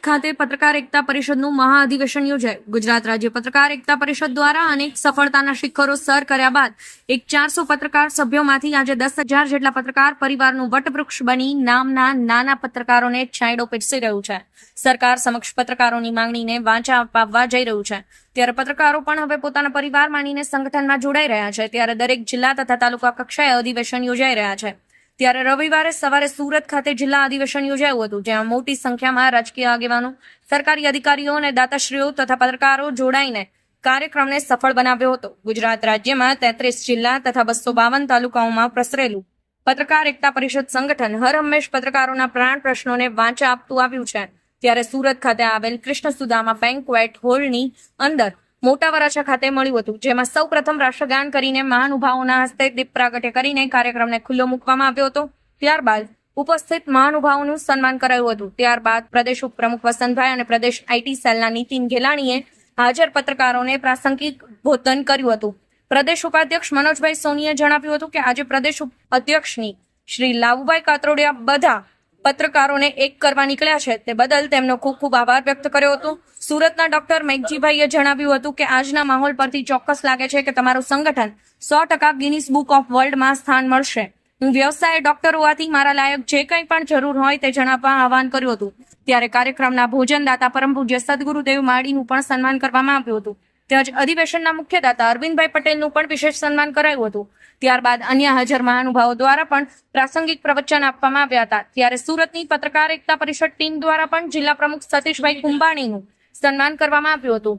ખાતે પત્રકાર એકતા પરિષદનું મહાઅધિવેશન યોજાયું. ગુજરાત રાજ્ય પત્રકાર એકતા પરિષદ દ્વારા અનેક સફળતાના શિખરો સર કર્યા બાદ 400 પત્રકાર સભ્યોમાંથી આજે 10,000 જેટલા પત્રકાર પરિવારનું વટવૃક્ષ બની નામના નાના પત્રકારોને છાંયડો પીરસી રહ્યું છે. સરકાર સમક્ષ પત્રકારોની માંગણીને વાચા અપાવવા જઈ રહ્યું છે. ત્યારે પત્રકારો પણ હવે પોતાના પરિવાર માનીને સંગઠનમાં જોડાઈ રહ્યા છે. ત્યારે દરેક જિલ્લા તથા તાલુકા કક્ષાએ અધિવેશન યોજાઈ રહ્યા છે. ત્યારે રવિવારે સવારે સુરત ખાતે જિલ્લા અધિવેશન યોજાયું હતું, જેમાં મોટી સંખ્યામાં રાજકીય આગેવાનો, સરકારી અધિકારીઓ અને દાતાશ્રીઓ તથા પત્રકારો જોડાઈને કાર્યક્રમને સફળ બનાવ્યો હતો. ગુજરાત રાજ્યમાં 33 જિલ્લા તથા 252 તાલુકાઓમાં પ્રસરેલું પત્રકાર એકતા પરિષદ સંગઠન હર હંમેશ પત્રકારોના પ્રાણ પ્રશ્નોને વાચા આપતું આવ્યું છે. ત્યારે સુરત ખાતે આવેલ કૃષ્ણ સુદામા બેન્ક્વેટ હોલની અંદર મોટા વરાછા ખાતે મળ્યું હતું, જેમાં સૌ પ્રથમ રાષ્ટ્રગાન કરીને મહાનુભાવોના હસ્તે દીપ પ્રાગટ્ય કરીને કાર્યક્રમને ખુલ્લો મૂકવામાં આવ્યો હતો. ત્યારબાદ ઉપસ્થિત મહાનુભાવોનું સન્માન કરાયું હતું. ત્યારબાદ પ્રદેશ ઉપપ્રમુખ વસંતભાઈ અને પ્રદેશ આઈટી સેલના નીતિન ગેલાણીએ હાજર પત્રકારોને પ્રાસંગિક બોધન કર્યું હતું. પ્રદેશ ઉપાધ્યક્ષ મનોજભાઈ સોનીએ જણાવ્યું હતું કે આજે પ્રદેશ અધ્યક્ષની શ્રી લાવુભાઈ કાતરોડિયા બધા પત્રકારોને એક કરવા નીકળ્યા છે, તે બદલ તેમનો ખૂબ ખૂબ આભાર વ્યક્ત કર્યો હતો. સુરતના ડોક્ટર મેઘજીભાઈએ જણાવ્યું હતું કે આજના માહોલ પરથી ચોક્કસ લાગે છે કે તમારું સંગઠન 100% ગિનીસ બુક ઓફ વર્લ્ડમાં સ્થાન મળશે. હું વ્યવસાય ડોક્ટર હોવાથી મારા લાયક જે કંઈ પણ જરૂર હોય તે જણાવવા આહવાન કર્યું હતું. ત્યારે કાર્યક્રમના ભોજનદાતા પરમ પૂજ્ય સદગુરુદેવ માળીનું પણ સન્માન કરવામાં આવ્યું હતું. તેમજ અધિવેશનના મુખ્યદાતા અરવિંદભાઈ પટેલનું પણ વિશેષ સન્માન કરાયું હતું. ત્યારબાદ અન્ય હાજર મહાનુભાવો દ્વારા પણ પ્રાસંગિક પ્રવચન આપવામાં આવ્યા હતા. ત્યારે સુરતની પત્રકાર એકતા પરિષદ ટીમ દ્વારા પણ જિલ્લા પ્રમુખ સતીશભાઈ કુંભાણીનું સન્માન કરવામાં આવ્યું હતું.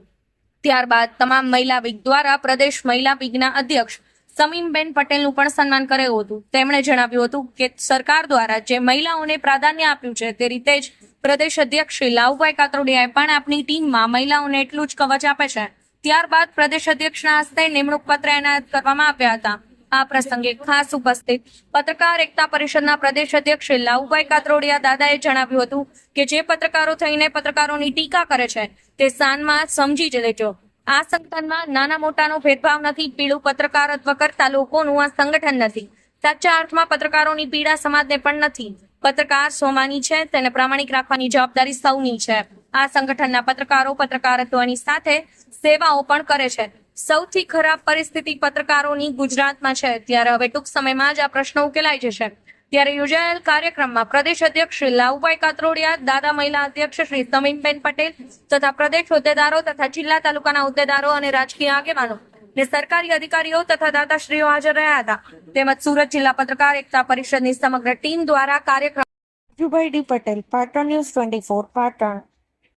ત્યારબાદ તમામ મહિલા વિંગ દ્વારા પ્રદેશ મહિલા વિંગના અધ્યક્ષ સમીમબેન પટેલનું પણ સન્માન કરાયું હતું. તેમણે જણાવ્યું હતું કે સરકાર દ્વારા જે મહિલાઓને પ્રાધાન્ય આપ્યું છે તે રીતે જ પ્રદેશ અધ્યક્ષ શ્રી લાવુભાઈ કાતરોડિયાએ પણ આપની ટીમમાં મહિલાઓને એટલું જ કવચ આપે છે. ત્યારબાદ પ્રદેશ અધ્યક્ષના હસ્તે નિમણૂક પત્ર એનાયત કરવામાં આવ્યા હતા. આ પ્રસંગે ખાસ ઉપસ્થિત પત્રકાર એકતા પરિષદના પ્રદેશ અધ્યક્ષ શ્રી લાવુભાઈ કાતરોડિયા દાદાએ જણાવ્યું હતું કે જે પત્રકારો થઈને પત્રકારોની ટીકા કરે છે તે સાનમાં સમજી જ લેજો. આ સંગઠનમાં નાના મોટાનો ભેદભાવ નથી. પીળું પત્રકારત્વ કરતા લોકોનું આ સંગઠન નથી. સાચા અર્થમાં પત્રકારોની પીડા સમાજને પણ નથી. પત્રકાર સ્વમાની છે, તેને પ્રામાણિક રાખવાની જવાબદારી સૌની છે. આ સંગઠનના પત્રકારો પત્રકારત્વની સાથે સેવાઓ પણ કરે છે. સૌથી ખરાબ પરિસ્થિતિ પત્રકારોની ગુજરાતમાં છે. ત્યારે હવે ટૂંક સમયમાં જ આ પ્રશ્ન ઉકેલાઈ જશે. ત્યારે યોજાયેલ કાર્યક્રમમાં પ્રદેશ અધ્યક્ષ શ્રી લાવુભાઈ કાતરોડિયા, દાદા મહિલા અધ્યક્ષ શ્રી સમીમબેન પટેલ તથા પ્રદેશ હોદ્દેદારો તથા જિલ્લા તાલુકાના હોદ્દેદારો અને રાજકીય આગેવાનો ને સરકારી અધિકારીઓ તથા દાતાશ્રીઓ હાજર રહ્યા હતા. તેમજ સુરત જિલ્લા પત્રકાર એકતા પરિષદની સમગ્ર ટીમ દ્વારા કાર્યક્રમ. જુભાઈ ડી પટેલ, પાટણ ન્યૂઝ 24, પાટણ.